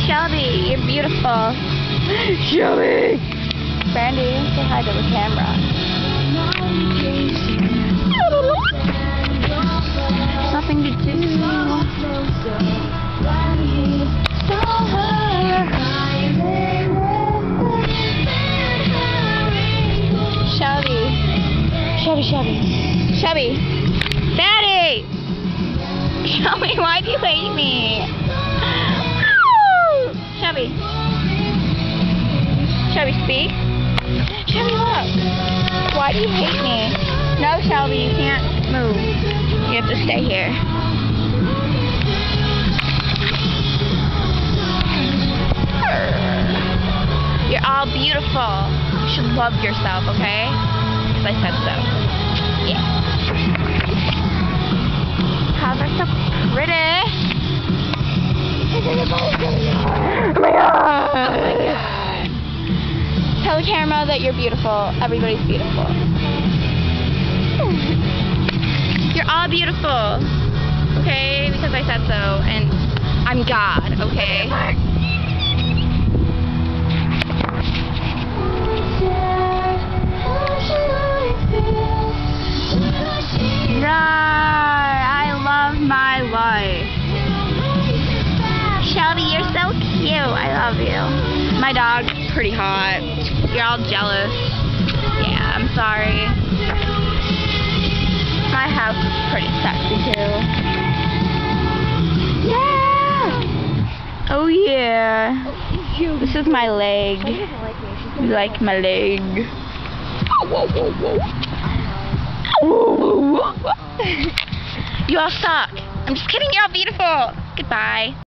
Shelby, you're beautiful. Shelby! Brandy, say hi to the camera. Nothing to do. Shelby. Shelby. Daddy! Shelby, why do you hate me? Shelby. Shelby, speak. Shelby, look. Why do you hate me? No, Shelby, you can't move. You have to stay here. You're all beautiful. You should love yourself, okay? Because I said so. Yeah. How they're so pretty. Oh my god. Oh my god. Tell the camera that you're beautiful. Everybody's beautiful. You're all beautiful. Okay? Because I said so. And I'm God. Okay? I love my life. Shelby, you're so cute. I love you. My dog's pretty hot. You're all jealous. Yeah, I'm sorry. My house is pretty sexy too. Yeah! Oh yeah. This is my leg. You like my leg? Whoa, whoa, whoa. You all suck. I'm just kidding, you're all beautiful. Goodbye.